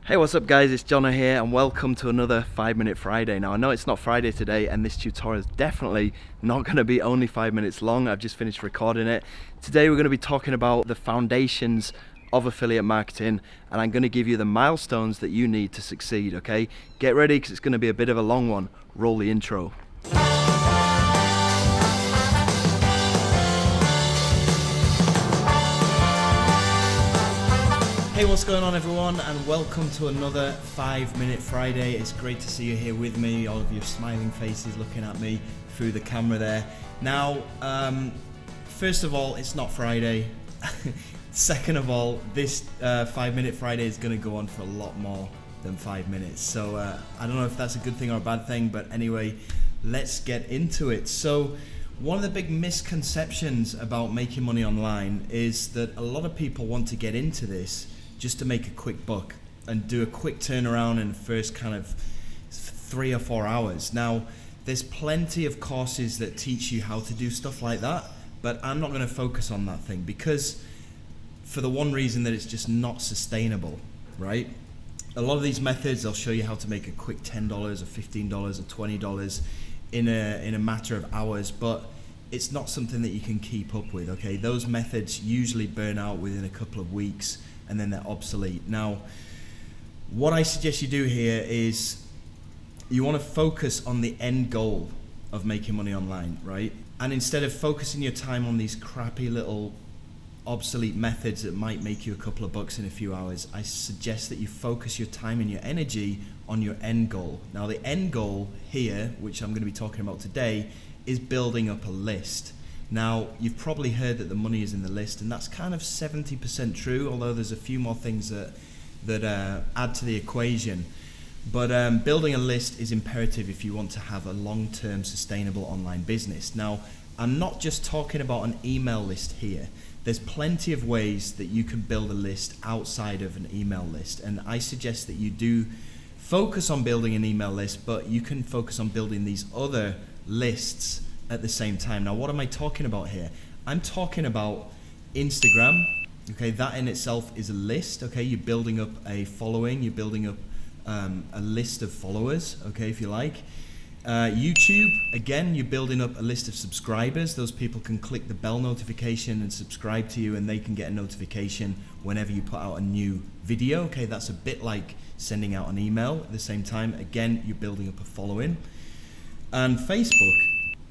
Hey, what's up guys, it's Jono here and welcome to another 5 Minute Friday. Now I know it's not Friday today and this tutorial is definitely not going to be only 5 minutes long. I've just finished recording it. Today we're going to be talking about the foundations of affiliate marketing and I'm going to give you the milestones that you need to succeed, okay? Get ready because it's going to be a bit of a long one. Roll the intro. Hey, what's going on everyone, and welcome to another 5 Minute Friday. It's great to see you here with me, all of your smiling faces looking at me through the camera there. Now, first of all, it's not Friday. Second of all, this 5 Minute Friday is going to go on for a lot more than 5 minutes. So I don't know if that's a good thing or a bad thing, but anyway, let's get into it. So one of the big misconceptions about making money online is that a lot of people want to get into this just to make a quick buck and do a quick turnaround in the first kind of 3 or 4 hours. Now, there's plenty of courses that teach you how to do stuff like that, but I'm not going to focus on that thing because for the one reason that it's just not sustainable, right? A lot of these methods, they'll show you how to make a quick $10 or $15 or $20 in a matter of hours, but it's not something that you can keep up with, okay? Those methods usually burn out within a couple of weeks and then they're obsolete. Now, what I suggest you do here is you want to focus on the end goal of making money online, right? And instead of focusing your time on these crappy little obsolete methods that might make you a couple of bucks in a few hours, I suggest that you focus your time and your energy on your end goal. Now, the end goal here, which I'm going to be talking about today, is building up a list. Now, you've probably heard that the money is in the list, and that's kind of 70% true, although there's a few more things that add to the equation. But building a list is imperative if you want to have a long-term sustainable online business. Now, I'm not just talking about an email list here. There's plenty of ways that you can build a list outside of an email list, and I suggest that you do focus on building an email list, but you can focus on building these other lists at the same time. Now, what am I talking about here? I'm talking about Instagram. Okay, that in itself is a list. Okay, you're building up a following, you're building up a list of followers, okay, if you like. YouTube, again, you're building up a list of subscribers. Those people can click the bell notification and subscribe to you, and they can get a notification whenever you put out a new video. Okay, that's a bit like sending out an email at the same time. Again, you're building up a following. And Facebook,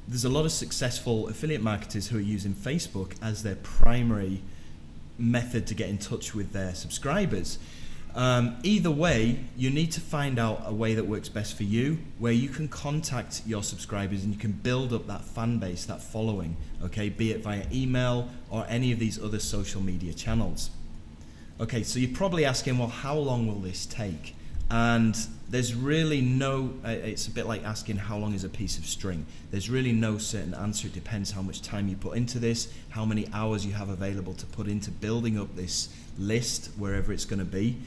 there's a lot of successful affiliate marketers who are using Facebook as their primary method to get in touch with their subscribers. Either way, you need to find out a way that works best for you, where you can contact your subscribers and you can build up that fan base, that following, okay, be it via email or any of these other social media channels. Okay, so you're probably asking, well, how long will this take? And there's really no, it's a bit like asking how long is a piece of string. There's really no certain answer. It depends how much time you put into this, how many hours you have available to put into building up this list, wherever it's going to be.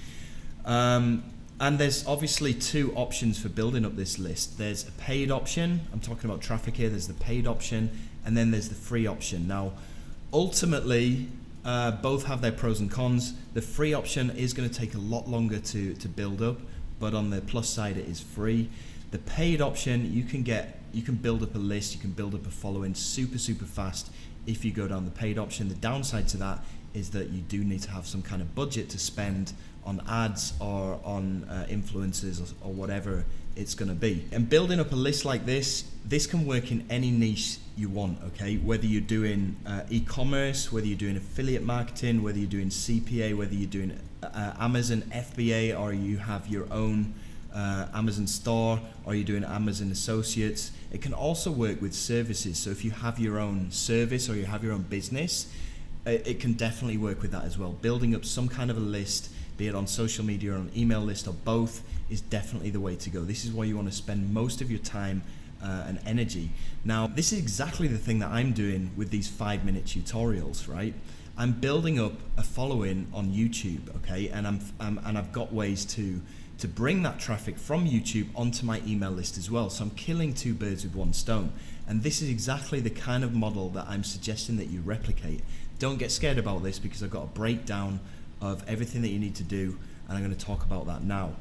And there's obviously two options for building up this list. There's a paid option. I'm talking about traffic here. There's the paid option, and then there's the free option. Now, ultimately, both have their pros and cons. The free option is going to take a lot longer to build up, but on the plus side, it is free. The paid option, you can build up a list, you can build up a following super fast if you go down the paid option. The downside to that is that you do need to have some kind of budget to spend on ads or on influencers or whatever it's going to be. And building up a list like this can work in any niche you want, okay? Whether you're doing e-commerce, whether you're doing affiliate marketing, whether you're doing CPA, whether you're doing Amazon FBA, or you have your own Amazon store, or you're doing Amazon Associates. It can also work with services. So if you have your own service or you have your own business, it can definitely work with that as well. Building up some kind of a list, be it on social media or an email list or both, is definitely the way to go. This is where you want to spend most of your time and energy. Now, this is exactly the thing that I'm doing with these 5 minute tutorials, right? I'm building up a following on YouTube, okay, and I've got ways to bring that traffic from YouTube onto my email list as well. So I'm killing two birds with one stone, and this is exactly the kind of model that I'm suggesting that you replicate. Don't get scared about this because I've got a breakdown of everything that you need to do and I'm going to talk about that now.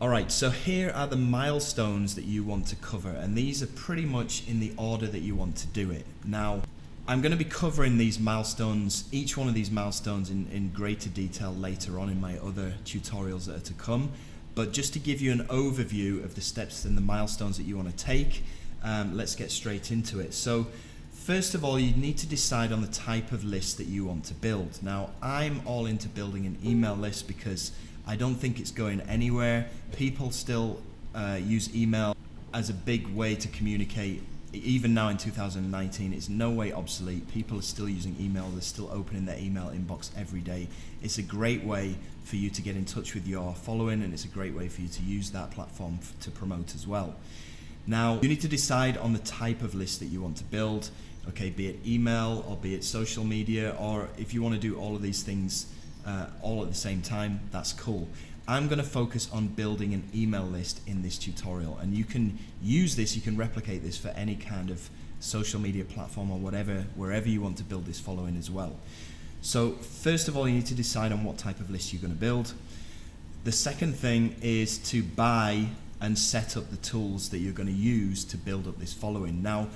Alright, so here are the milestones that you want to cover, and these are pretty much in the order that you want to do it. Now, I'm going to be covering these milestones, each one of these milestones in greater detail later on in my other tutorials that are to come. But just to give you an overview of the steps and the milestones that you want to take, let's get straight into it. So, first of all, you need to decide on the type of list that you want to build. Now, I'm all into building an email list because I don't think it's going anywhere. People still use email as a big way to communicate. Even now in 2019, it's no way obsolete. People are still using email. They're still opening their email inbox every day. It's a great way for you to get in touch with your following, and it's a great way for you to use that platform to promote as well. Now, you need to decide on the type of list that you want to build. Okay, be it email or be it social media, or if you want to do all of these things all at the same time, that's cool. I'm going to focus on building an email list in this tutorial, and you can use this, you can replicate this for any kind of social media platform or whatever, wherever you want to build this following as well. So first of all, you need to decide on what type of list you're going to build. The second thing is to buy and set up the tools that you're going to use to build up this following. Now,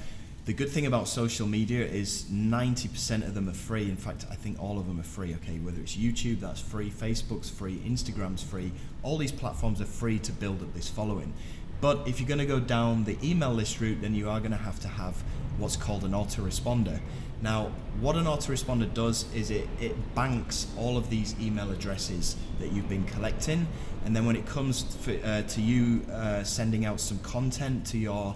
the good thing about social media is 90% of them are free. In fact, I think all of them are free, okay? Whether it's YouTube, that's free, Facebook's free, Instagram's free. All these platforms are free to build up this following. But if you're going to go down the email list route, then you are going to have what's called an autoresponder. Now, what an autoresponder does is it banks all of these email addresses that you've been collecting, and then when it comes to you sending out some content to your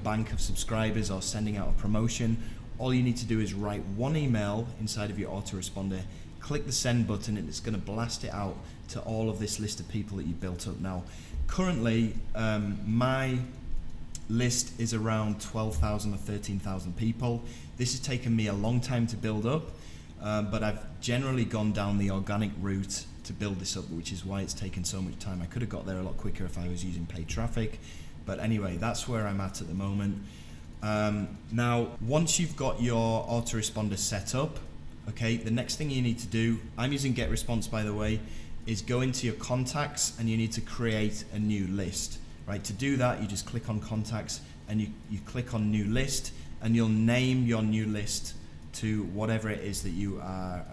bank of subscribers or sending out a promotion, all you need to do is write one email inside of your autoresponder, click the send button, and it's going to blast it out to all of this list of people that you built up. Now, currently, my list is around 12,000 or 13,000 people. This has taken me a long time to build up, but I've generally gone down the organic route to build this up, which is why it's taken so much time. I could have got there a lot quicker if I was using paid traffic. But anyway, that's where I'm at the moment. Now, once you've got your autoresponder set up, okay, the next thing you need to do, I'm using GetResponse by the way, is go into your contacts and you need to create a new list. Right? To do that, you just click on contacts and you click on new list, and you'll name your new list to whatever it is that you are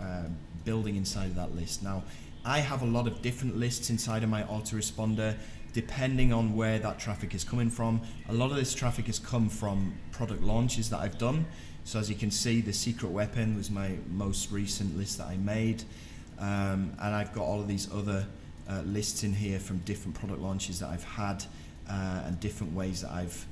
building inside of that list. Now, I have a lot of different lists inside of my autoresponder, depending on where that traffic is coming from. A lot of this traffic has come from product launches that I've done. So as you can see, the secret weapon was my most recent list that I made. And I've got all of these other lists in here from different product launches that I've had and different ways that I've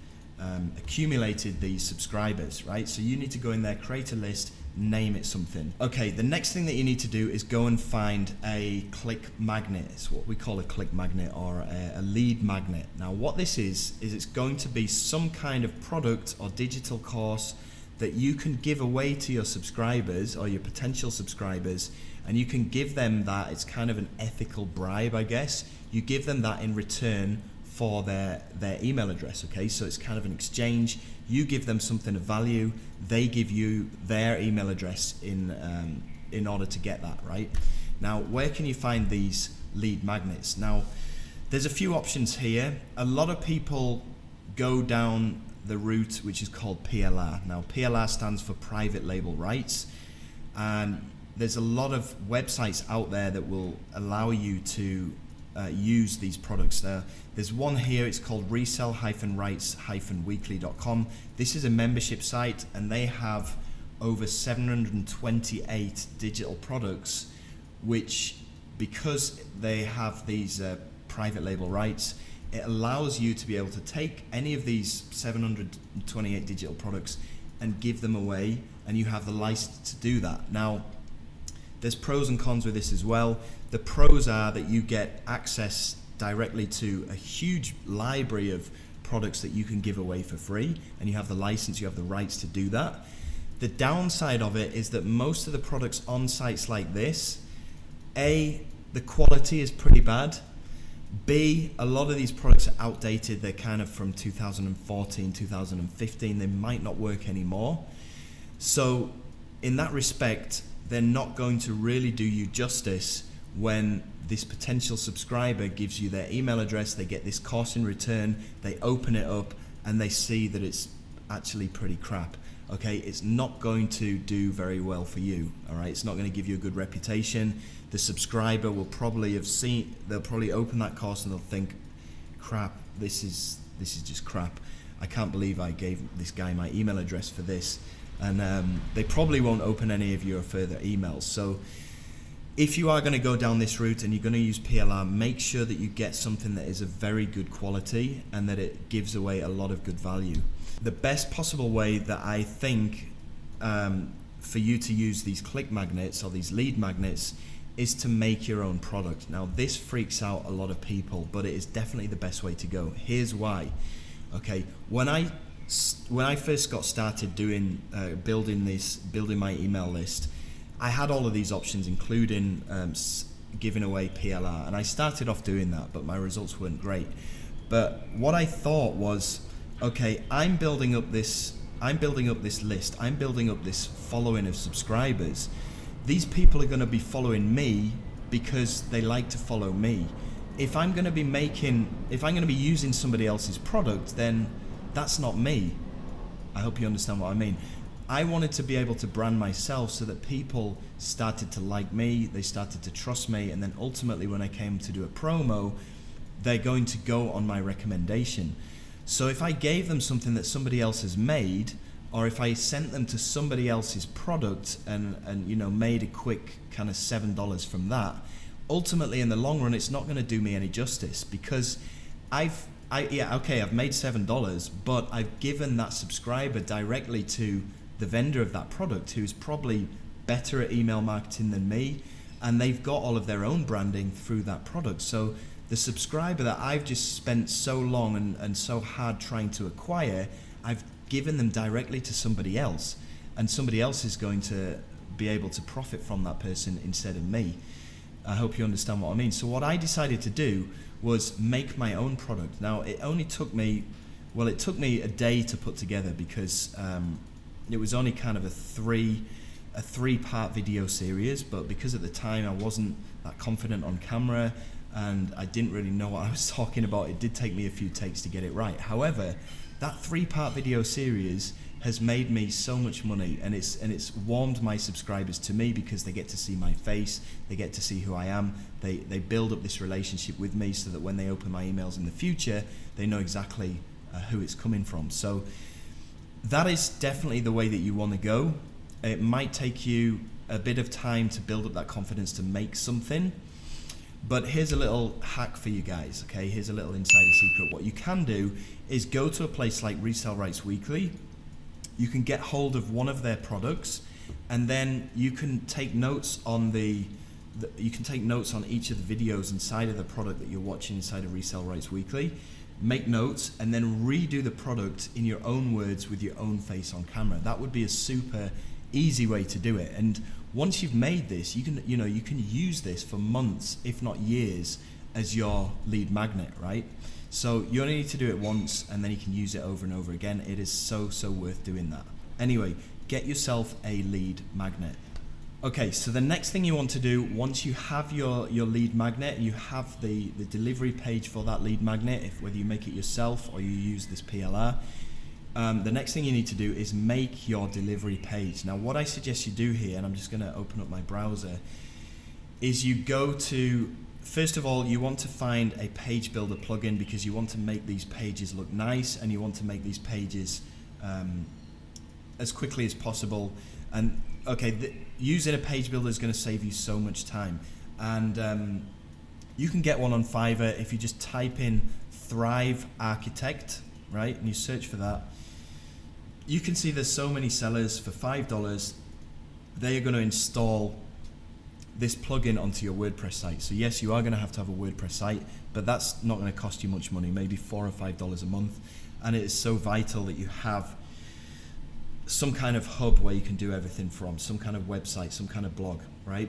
accumulated these subscribers, right? So you need to go in there, create a list, name it something. Okay, the next thing that you need to do is go and find a click magnet. It's what we call a click magnet or a lead magnet. Now what this is it's going to be some kind of product or digital course that you can give away to your subscribers or your potential subscribers, and you can give them that. It's kind of an ethical bribe, I guess. You give them that in return for their email address, okay? So it's kind of an exchange. You give them something of value, they give you their email address in order to get that, right? Now, where can you find these lead magnets? Now, there's a few options here. A lot of people go down the route which is called PLR. Now, PLR stands for private label rights, and there's a lot of websites out there that will allow you to use these products. There's one here, it's called resell-rights-weekly.com. This is a membership site, and they have over 728 digital products, which, because they have these private label rights, it allows you to be able to take any of these 728 digital products and give them away, and you have the license to do that. Now, there's pros and cons with this as well. The pros are that you get access directly to a huge library of products that you can give away for free, and you have the license, you have the rights to do that. The downside of it is that most of the products on sites like this, A, the quality is pretty bad. B, a lot of these products are outdated. They're kind of from 2014, 2015. They might not work anymore. So in that respect, they're not going to really do you justice when this potential subscriber gives you their email address, they get this course in return, they open it up and they see that it's actually pretty crap. Okay, it's not going to do very well for you. All right, it's not going to give you a good reputation. The subscriber will probably they'll probably open that course and they'll think, crap, this is just crap. I can't believe I gave this guy my email address for this. And they probably won't open any of your further emails. So if you are going to go down this route and you're going to use PLR, make sure that you get something that is of very good quality and that it gives away a lot of good value. The best possible way that I think for you to use these click magnets or these lead magnets is to make your own product. Now this freaks out a lot of people, but it is definitely the best way to go. Here's why. Okay, when I first got started doing building my email list, I had all of these options, including giving away PLR, and I started off doing that, but my results weren't great. But what I thought was, okay, I'm building up this list, I'm building up this following of subscribers. These people are going to be following me because they like to follow me. If I'm going to be using somebody else's product, then that's not me. I hope you understand what I mean. I wanted to be able to brand myself so that people started to like me, they started to trust me, and then ultimately when I came to do a promo, they're going to go on my recommendation. So if I gave them something that somebody else has made, or if I sent them to somebody else's product and you know, made a quick kind of $7 from that, ultimately in the long run it's not going to do me any justice, because I've made $7, but I've given that subscriber directly to the vendor of that product, who's probably better at email marketing than me, and they've got all of their own branding through that product. So the subscriber that I've just spent so long and so hard trying to acquire, I've given them directly to somebody else, and somebody else is going to be able to profit from that person instead of me. I hope you understand what I mean. So what I decided to do was make my own product. Now it took me a day to put together, because it was only kind of a three-part video series, but because at the time I wasn't that confident on camera and I didn't really know what I was talking about, it did take me a few takes to get it right. However, that three-part video series has made me so much money, and it's warmed my subscribers to me, because they get to see my face, they get to see who I am, they build up this relationship with me so that when they open my emails in the future, they know exactly who it's coming from. So that is definitely the way that you want to go. It might take you a bit of time to build up that confidence to make something, but here's a little hack for you guys, okay? Here's a little insider secret. What you can do is go to a place like Resale Rights Weekly. You can get hold of one of their products, and then you can take notes on you can take notes on each of the videos inside of the product that you're watching inside of Resale Rights Weekly. Make notes and then redo the product in your own words with your own face on camera. That would be a super easy way to do it. And once you've made this, you can use this for months, if not years, as your lead magnet, right? So you only need to do it once, and then you can use it over and over again. It is so worth doing that. Anyway, get yourself a lead magnet. Okay, so the next thing you want to do, once you have your lead magnet, you have the delivery page for that lead magnet, whether you make it yourself or you use this PLR, the next thing you need to do is make your delivery page. Now what I suggest you do here, and I'm just going to open up my browser, is you go to, first of all, you want to find a page builder plugin, because you want to make these pages look nice, and you want to make these pages as quickly as possible. And okay, using a page builder is going to save you so much time, and you can get one on Fiverr if you just type in Thrive Architect, right, and you search for that. You can see there's so many sellers for $5. They are going to install this plugin onto your WordPress site. So yes, you are going to have a WordPress site, but that's not going to cost you much money, maybe $4 or $5 a month, and it is so vital that you have some kind of hub where you can do everything from, some kind of website, some kind of blog, right?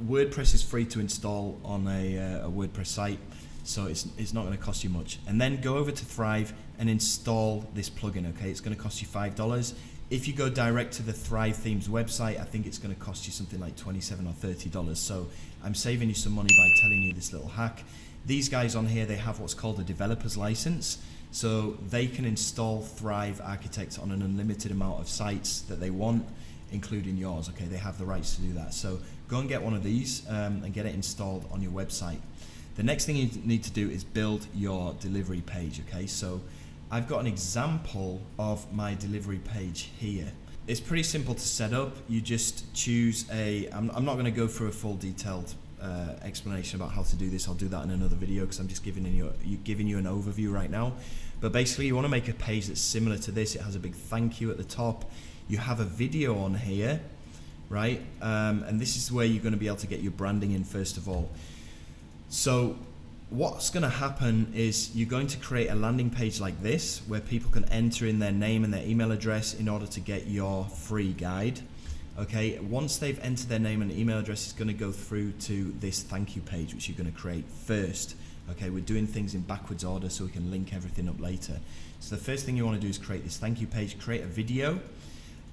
WordPress is free to install on a WordPress site, so it's not going to cost you much. And then go over to Thrive and install this plugin, okay? It's going to cost you $5. if you go direct to the Thrive Themes website, I think it's going to cost you something like $27 or $30. So I'm saving you some money by telling you this little hack. These guys on here, they have what's called a developer's license. So they can install Thrive Architect on an unlimited amount of sites that they want, including yours. Okay, they have the rights to do that. So go and get one of these and get it installed on your website. The next thing you need to do is build your delivery page. Okay, so I've got an example of my delivery page here. It's pretty simple to set up. You just choose I'm not going to go through a full detailed explanation about how to do this. I'll do that in another video because I'm just giving you an overview right now. But basically you want to make a page that's similar to this. It has a big thank you at the top. You have a video on here, right? And this is where you're going to be able to get your branding in first of all. So what's going to happen is you're going to create a landing page like this where people can enter in their name and their email address in order to get your free guide. Okay, once they've entered their name and email address, it's going to go through to this thank you page, which you're going to create first. Okay, we're doing things in backwards order so we can link everything up later. So the first thing you want to do is create this thank you page, create a video.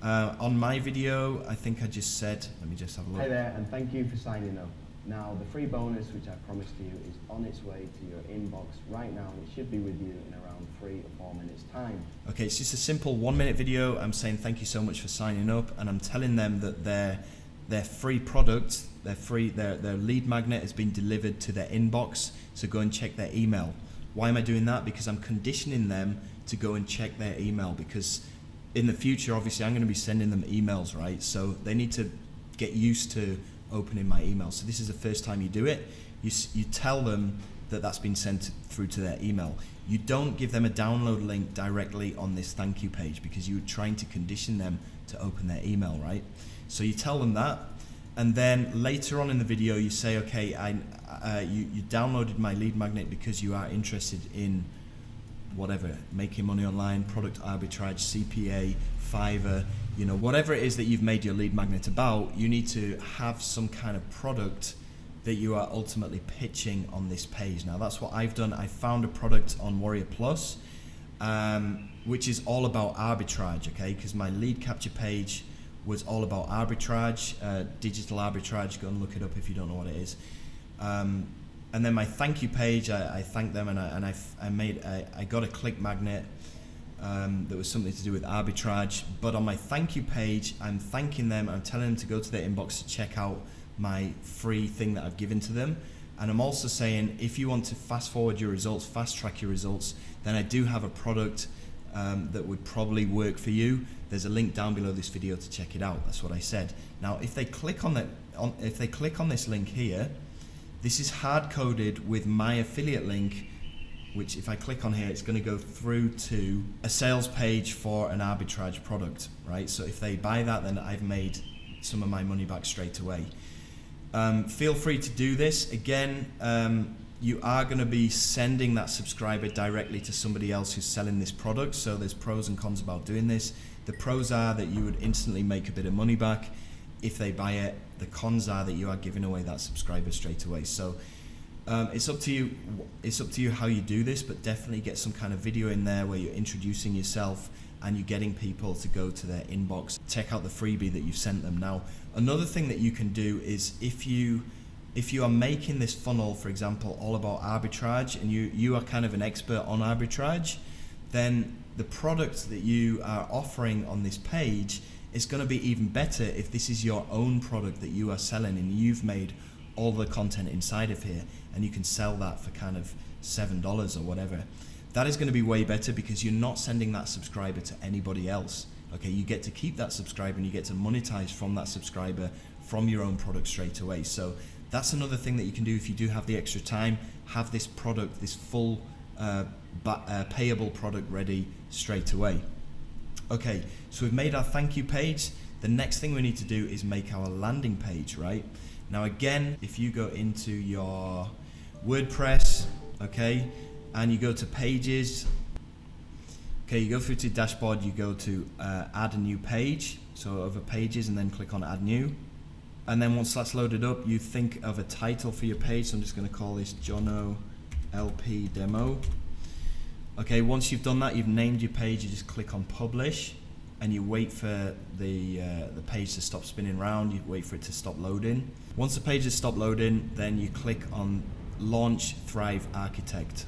On my video, I think I just said, let me just have a look. Hi there, and thank you for signing up. Now, the free bonus, which I promised to you, is on its way to your inbox right now. It should be with you in around 3 or 4 minutes time. Okay, it's just a simple 1-minute video. I'm saying thank you so much for signing up, and I'm telling them that their free product, their lead magnet has been delivered to their inbox, so go and check their email. Why am I doing that? Because I'm conditioning them to go and check their email, because in the future, obviously, I'm going to be sending them emails, right? So they need to get used to opening my email. So this is the first time you do it. You tell them that that's been sent through to their email. You don't give them a download link directly on this thank you page because you're trying to condition them to open their email, right? So you tell them that, and then later on in the video you say, okay, you downloaded my lead magnet because you are interested in whatever, making money online, product arbitrage, CPA, Fiverr, you know, whatever it is that you've made your lead magnet about. You need to have some kind of product that you are ultimately pitching on this page. Now that's what I've done. I found a product on Warrior Plus, which is all about arbitrage, okay? Because my lead capture page was all about arbitrage, digital arbitrage. Go and look it up if you don't know what it is. And then my thank you page, I thanked them, and I got a click magnet that was something to do with arbitrage. But on my thank you page, I'm thanking them. I'm telling them to go to their inbox to check out my free thing that I've given to them. And I'm also saying, if you want to fast forward your results, fast track your results, then I do have a product that would probably work for you. There's a link down below this video to check it out. That's what I said. Now, if they click on this link here, this is hard coded with my affiliate link, which if I click on here, it's going to go through to a sales page for an arbitrage product, right? So if they buy that, then I've made some of my money back straight away. Feel free to do this. Again, you are going to be sending that subscriber directly to somebody else who's selling this product. So there's pros and cons about doing this. The pros are that you would instantly make a bit of money back if they buy it. The cons are that you are giving away that subscriber straight away. So it's up to you. It's up to you how you do this, but definitely get some kind of video in there where you're introducing yourself and you're getting people to go to their inbox, check out the freebie that you've sent them. Now, another thing that you can do is if you are making this funnel, for example, all about arbitrage, and you are kind of an expert on arbitrage, then the product that you are offering on this page is going to be even better if this is your own product that you are selling and you've made all the content inside of here, and you can sell that for kind of $7 or whatever. That is going to be way better because you're not sending that subscriber to anybody else. Okay, you get to keep that subscriber and you get to monetize from that subscriber from your own product straight away. So that's another thing that you can do if you do have the extra time. Have this product, this full payable product ready straight away. Okay, so we've made our thank you page. The next thing we need to do is make our landing page, right? Now again, if you go into your WordPress, okay, and you go to pages, okay, you go through to dashboard, you go to add a new page, so over pages, and then click on add new. And then once that's loaded up, you think of a title for your page. So I'm just going to call this Jono LP Demo. Okay, once you've done that, you've named your page, you just click on publish. and you wait for the page to stop spinning around. You wait for it to stop loading. Once the page has stopped loading, then you click on Launch Thrive Architect.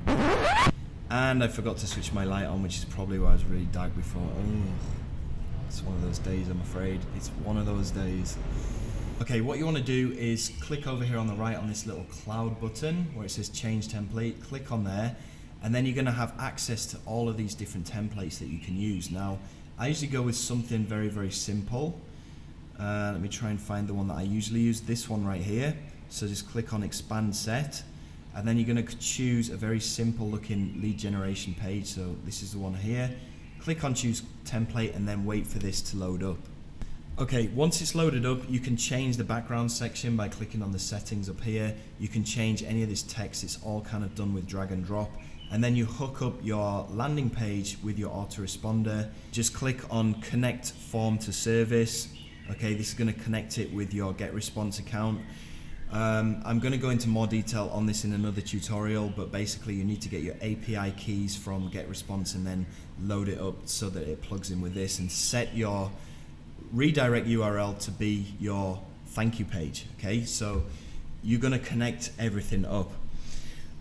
And I forgot to switch my light on, which is probably why I was really dark before. Oh, it's one of those days, I'm afraid. It's one of those days. Okay, what you want to do is click over here on the right on this little cloud button where it says Change Template. Click on there, and then you're going to have access to all of these different templates that you can use. Now, I usually go with something very, very simple. Let me try and find the one that I usually use, this one right here. So just click on Expand Set, and then you're going to choose a very simple looking lead generation page. So this is the one here. Click on Choose Template and then wait for this to load up. Okay, once it's loaded up, you can change the background section by clicking on the settings up here. You can change any of this text. It's all kind of done with drag and drop. And then you hook up your landing page with your autoresponder. Just click on Connect Form to Service. Okay, this is going to connect it with your GetResponse account. I'm going to go into more detail on this in another tutorial, but basically you need to get your API keys from GetResponse and then load it up so that it plugs in with this, and set your redirect URL to be your thank you page. Okay, so you're going to connect everything up.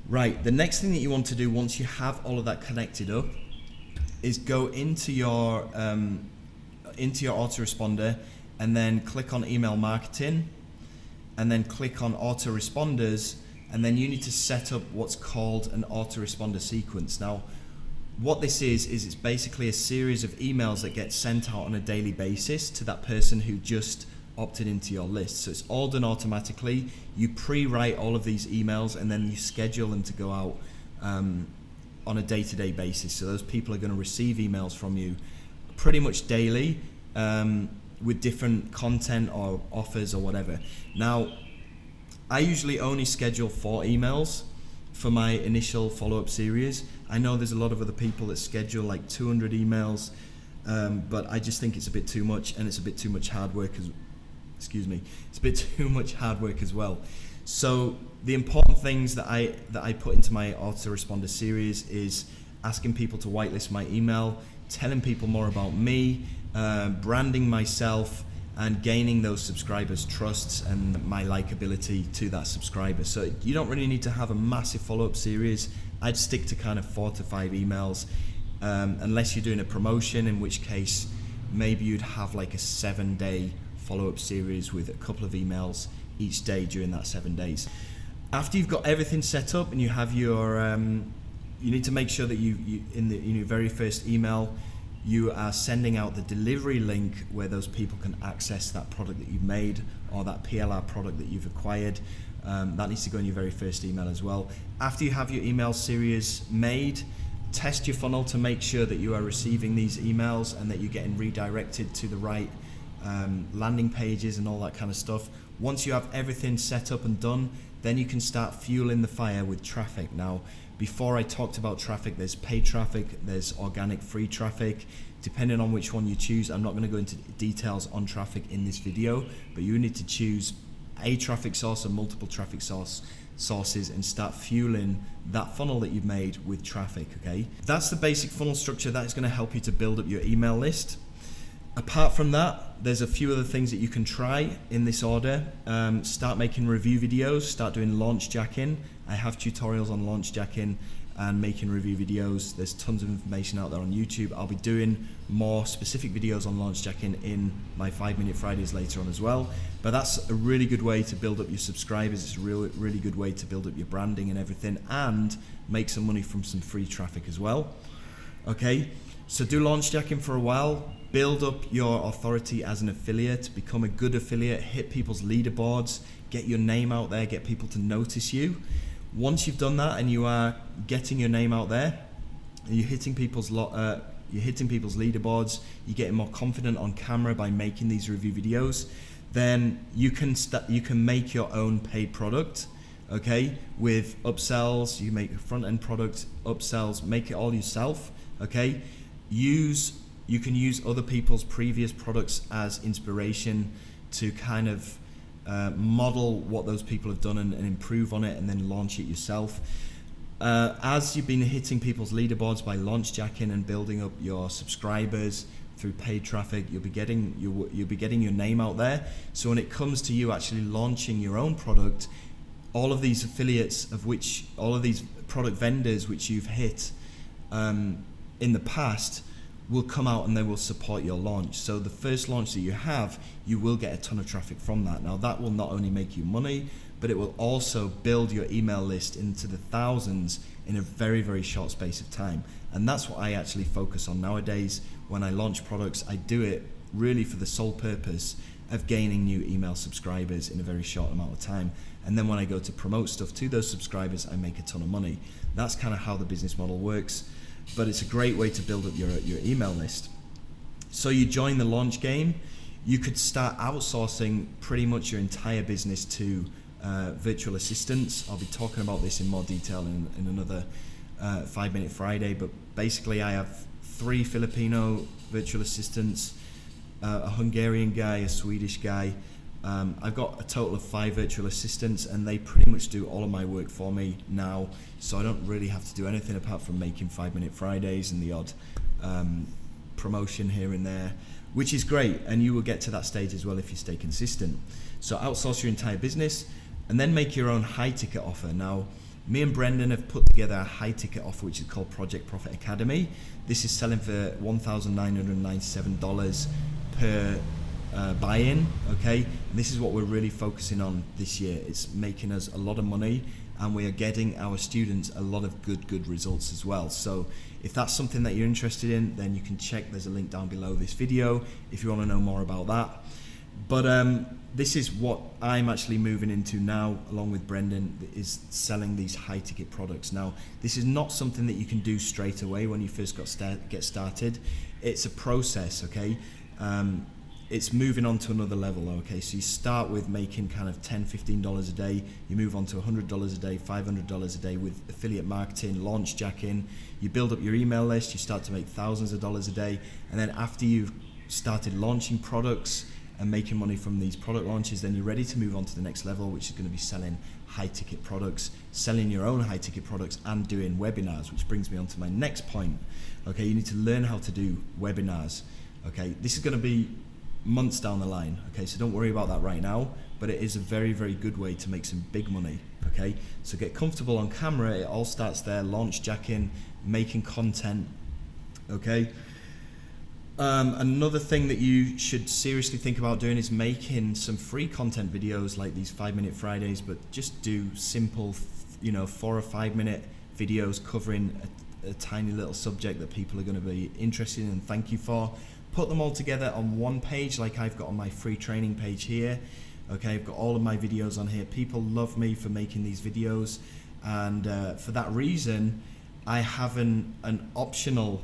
Right, the next thing that you want to do once you have all of that connected up is go into your autoresponder and then click on email marketing, and then click on autoresponders, and then you need to set up what's called an autoresponder sequence. Now, what this is it's basically a series of emails that get sent out on a daily basis to that person who just opted into your list. So it's all done automatically. You pre-write all of these emails and then you schedule them to go out on a day-to-day basis. So those people are going to receive emails from you pretty much daily with different content or offers or whatever. Now, I usually only schedule 4 emails for my initial follow-up series. I know there's a lot of other people that schedule like 200 emails, but I just think it's a bit too much, and it's a bit too much hard work it's a bit too much hard work as well. So the important things that I put into my autoresponder series is asking people to whitelist my email, telling people more about me, branding myself, and gaining those subscribers' trusts and my likability to that subscriber. So you don't really need to have a massive follow-up series. I'd stick to kind of 4 to 5 emails, unless you're doing a promotion, in which case maybe you'd have like a 7-day follow-up series with a couple of emails each day during that 7 days. After you've got everything set up and you have your, you need to make sure that in your very first email, you are sending out the delivery link where those people can access that product that you've made or that PLR product that you've acquired. That needs to go in your very first email as well. After you have your email series made, test your funnel to make sure that you are receiving these emails and that you're getting redirected to the right landing pages and all that kind of stuff. Once you have everything set up and done, then you can start fueling the fire with traffic. Now, before I talked about traffic, there's paid traffic, there's organic free traffic. Depending on which one you choose, I'm not going to go into details on traffic in this video, but you need to choose a traffic source or multiple traffic sources and start fueling that funnel that you've made with traffic. Okay, that's the basic funnel structure that is going to help you to build up your email list. Apart from that, there's a few other things that you can try in this order. Start making review videos, start doing launch jacking. I have tutorials on launch jacking and making review videos. There's tons of information out there on YouTube. I'll be doing more specific videos on launch jacking in my 5-Minute Fridays later on as well. But that's a really good way to build up your subscribers. It's a really good way to build up your branding and everything, and make some money from some free traffic as well. Okay, so do launch jacking for a while. Build up your authority as an affiliate, become a good affiliate, hit people's leaderboards, get your name out there, get people to notice you. Once you've done that and you are getting your name out there, and you're hitting people's leaderboards, you're getting more confident on camera by making these review videos, then you can make your own paid product, okay, with upsells. You make a front-end product, upsells, make it all yourself, okay. You can use other people's previous products as inspiration to kind of model what those people have done and improve on it, and then launch it yourself. As you've been hitting people's leaderboards by launch jacking and building up your subscribers through paid traffic. You'll be getting your name out there. So when it comes to you actually launching your own product, all of these affiliates all of these product vendors which you've hit in the past will come out and they will support your launch. So the first launch that you have, you will get a ton of traffic from that. Now that will not only make you money, but it will also build your email list into the thousands in a very, very short space of time. And that's what I actually focus on nowadays. When I launch products, I do it really for the sole purpose of gaining new email subscribers in a very short amount of time. And then when I go to promote stuff to those subscribers, I make a ton of money. That's kind of how the business model works. But it's a great way to build up your email list. So you join the launch game. You could start outsourcing pretty much your entire business to virtual assistants. I'll be talking about this in more detail in another 5 Minute Friday. But basically I have 3 Filipino virtual assistants, a Hungarian guy, a Swedish guy. I've got a total of 5 virtual assistants, and they pretty much do all of my work for me now, so I don't really have to do anything apart from making 5 Minute Fridays and the odd promotion here and there, which is great, and you will get to that stage as well if you stay consistent. So outsource your entire business and then make your own high ticket offer. Now, me and Brendan have put together a high ticket offer which is called Project Profit Academy. This is selling for $1,997 per buy-in, okay? And this is what we're really focusing on this year. It's making us a lot of money, and we are getting our students a lot of good results as well. So if that's something that you're interested in, then you can check, there's a link down below this video if you want to know more about that. But this is what I'm actually moving into now, along with Brendan, is selling these high ticket products. Now, this is not something that you can do straight away when you first get started. It's a process, okay? It's moving on to another level, okay? So you start with making kind of $10, $15 a day, you move on to $100 a day, $500 a day with affiliate marketing, launch jacking, you build up your email list, you start to make thousands of dollars a day, and then after you've started launching products and making money from these product launches, then you're ready to move on to the next level, which is going to be selling high ticket products, selling your own high ticket products, and doing webinars, which brings me on to my next point. Okay, you need to learn how to do webinars. Okay, this is going to be months down the line, okay, so don't worry about that right now, but it is a very, very good way to make some big money, okay? So get comfortable on camera, it all starts there, launch jacking, making content, okay? Another thing that you should seriously think about doing is making some free content videos like these 5 Minute Fridays, but just do simple, 4 or 5 minute videos covering a tiny little subject that people are going to be interested in and thank you for. Put them all together on one page like I've got on my free training page here. Okay, I've got all of my videos on here. People love me for making these videos, and for that reason I have an optional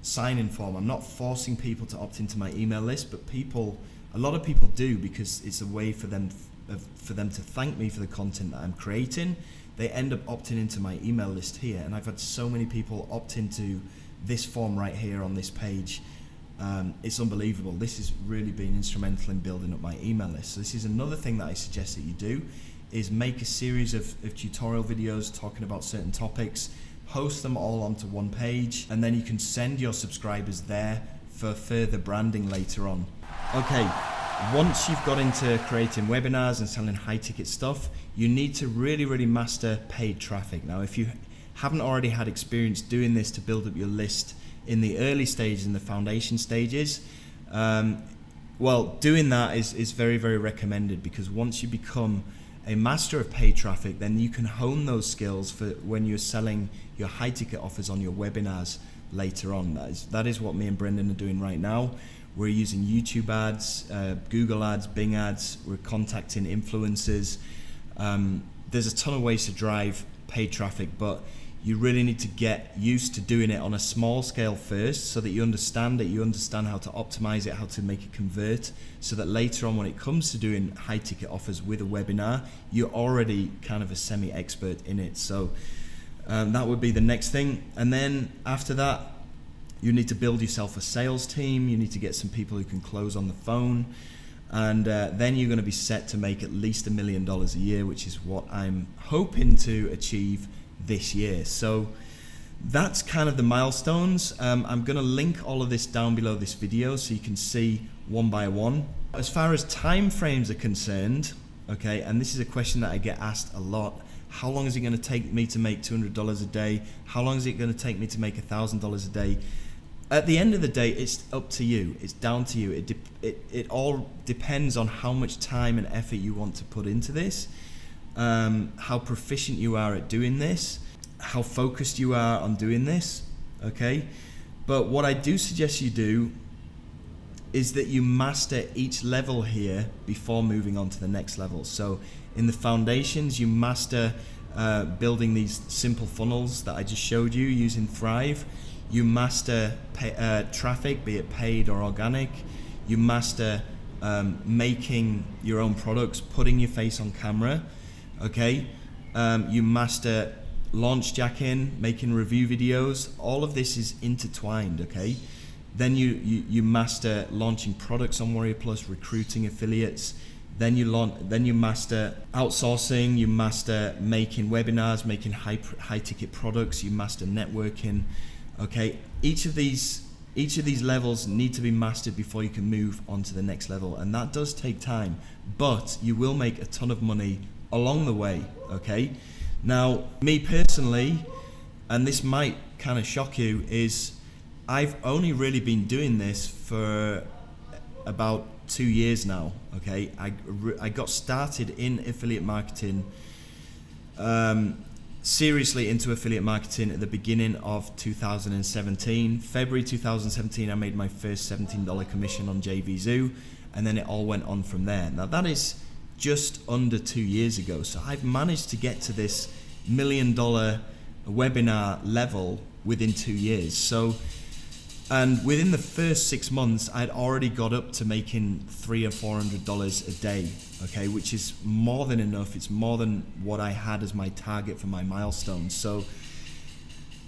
sign-in form. I'm not forcing people to opt into my email list, but a lot of people do, because it's a way for them to thank me for the content that I'm creating. They end up opting into my email list here, and I've had so many people opt into this form right here on this page. It's unbelievable. This has really been instrumental in building up my email list. So this is another thing that I suggest that you do, is make a series of tutorial videos talking about certain topics, host them all onto one page, and then you can send your subscribers there for further branding later on. Okay, once you've got into creating webinars and selling high ticket stuff, you need to really master paid traffic. Now, if you haven't already had experience doing this to build up your list in the early stages, in the foundation stages, well, doing that is very, very recommended, because once you become a master of paid traffic, then you can hone those skills for when you're selling your high ticket offers on your webinars later on. That is what me and Brendan are doing right now. We're using YouTube ads, Google ads, Bing ads, we're contacting influencers. There's a ton of ways to drive paid traffic, but you really need to get used to doing it on a small scale first, so that you understand how to optimize it, how to make it convert, so that later on when it comes to doing high ticket offers with a webinar, you're already kind of a semi-expert in it. So that would be the next thing. And then after that, you need to build yourself a sales team. You need to get some people who can close on the phone. And then you're going to be set to make at least $1 million a year, which is what I'm hoping to achieve this year. So that's kind of the milestones. I'm going to link all of this down below this video so you can see one by one. As far as time frames are concerned, okay, and this is a question that I get asked a lot: how long is it going to take me to make $200 a day? How long is it going to take me to make $1,000 a day? At the end of the day, it's up to you. It's down to you. It all depends on how much time and effort you want to put into this, how proficient you are at doing this, how focused you are on doing this, okay? But what I do suggest you do is that you master each level here before moving on to the next level. So in the foundations, you master building these simple funnels that I just showed you using Thrive. You master traffic, be it paid or organic. You master making your own products, putting your face on camera, okay? You master launch jacking, making review videos. All of this is intertwined, okay? Then you master launching products on Warrior Plus, recruiting affiliates. Then you master outsourcing. You master making webinars, making high ticket products. You master networking. Okay, each of these levels need to be mastered before you can move on to the next level, and that does take time, but you will make a ton of money along the way, okay? Now, me personally, and this might kind of shock you, is I've only really been doing this for about 2 years now, okay? I got started in affiliate marketing, seriously into affiliate marketing at the beginning of 2017. February 2017, I made my first $17 commission on JVZoo, and then it all went on from there. Now that is just under 2 years ago, so I've managed to get to this $1 million webinar level within 2 years. So, and within the first 6 months, I'd already got up to making $300 or $400 a day, okay, which is more than enough. It's more than what I had as my target for my milestones. So,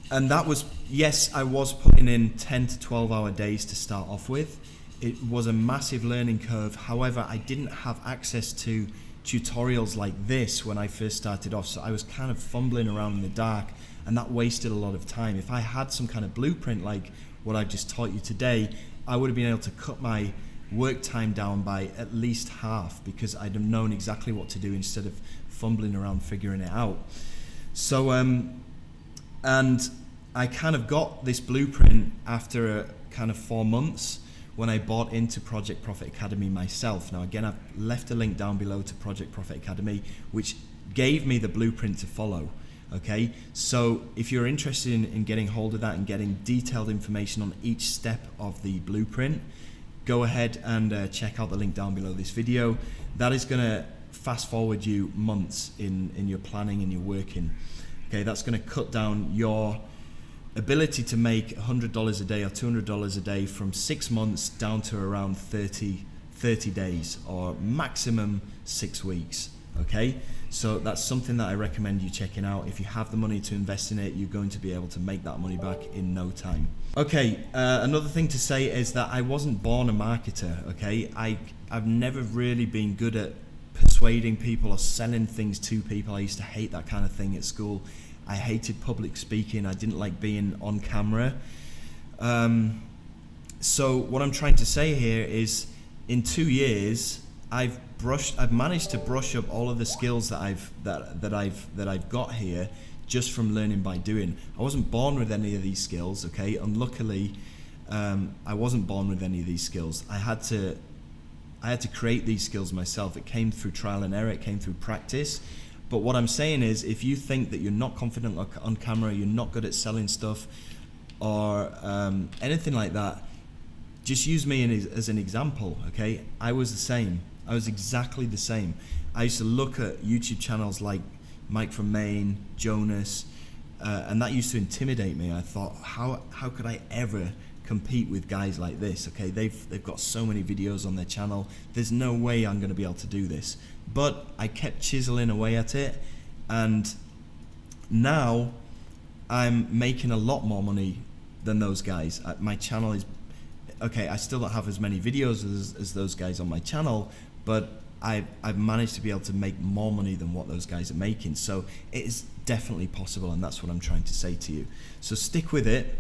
and that was, yes, I was putting in 10 to 12 hour days to start off with. It was a massive learning curve. However, I didn't have access to tutorials like this when I first started off, so I was kind of fumbling around in the dark, and that wasted a lot of time. If I had some kind of blueprint like what I just taught you today, I would have been able to cut my work time down by at least half, because I'd have known exactly what to do instead of fumbling around figuring it out. So, and I kind of got this blueprint after a kind of 4 months when I bought into Project Profit Academy myself. Now again, I've left a link down below to Project Profit Academy, which gave me the blueprint to follow. Okay, so if you're interested in getting hold of that and getting detailed information on each step of the blueprint, go ahead and check out the link down below this video. That is going to fast forward you months in your planning and your working. Okay, that's going to cut down your ability to make $100 a day or $200 a day from 6 months down to around 30 days, or maximum 6 weeks. Okay, so that's something that I recommend you checking out. If you have the money to invest in it, you're going to be able to make that money back in no time. Okay, another thing to say is that I wasn't born a marketer. Okay, I've never really been good at persuading people or selling things to people. I used to hate that kind of thing at school. I hated public speaking. I didn't like being on camera. So what I'm trying to say here is, in 2 years, I've managed to brush up all of the skills that I've got here just from learning by doing. I wasn't born with any of these skills, okay? Unluckily, I wasn't born with any of these skills. I had to create these skills myself. It came through trial and error. It came through practice. But what I'm saying is, if you think that you're not confident on camera, you're not good at selling stuff, or anything like that, just use me as an example, okay? I was the same. I was exactly the same. I used to look at YouTube channels like Mike from Maine, Jonas, and that used to intimidate me. I thought, how could I ever compete with guys like this? Okay, they've got so many videos on their channel. There's no way I'm going to be able to do this. But I kept chiseling away at it, and now I'm making a lot more money than those guys. My channel is, okay, I still don't have as many videos as those guys on my channel, but I've managed to be able to make more money than what those guys are making. So it is definitely possible, and that's what I'm trying to say to you. So stick with it.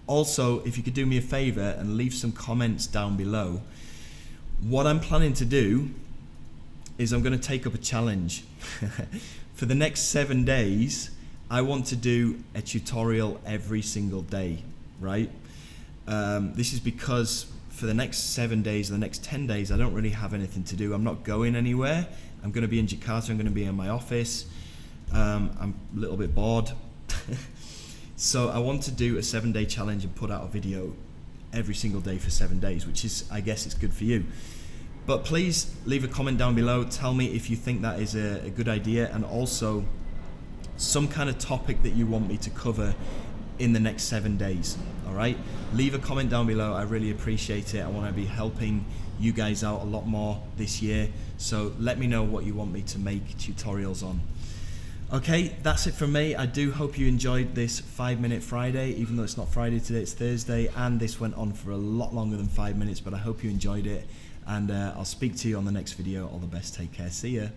Also, if you could do me a favor and leave some comments down below. What I'm planning to do is I'm going to take up a challenge. For the next 7 days, I want to do a tutorial every single day, right? This is because for the next 7 days, the next 10 days, I don't really have anything to do. I'm not going anywhere. I'm going to be in Jakarta. I'm going to be in my office. I'm a little bit bored. So I want to do a 7-day challenge and put out a video every single day for 7 days, which is, I guess it's good for you. But please leave a comment down below. Tell me if you think that is a good idea, and also some kind of topic that you want me to cover in the next 7 days. All right, leave a comment down below. I really appreciate it. I want to be helping you guys out a lot more this year, so let me know what you want me to make tutorials on. Okay, that's it from me. I do hope you enjoyed this 5-minute Friday, even though it's not Friday today, it's Thursday, and this went on for a lot longer than 5 minutes, but I hope you enjoyed it, and I'll speak to you on the next video. All the best, take care, see ya.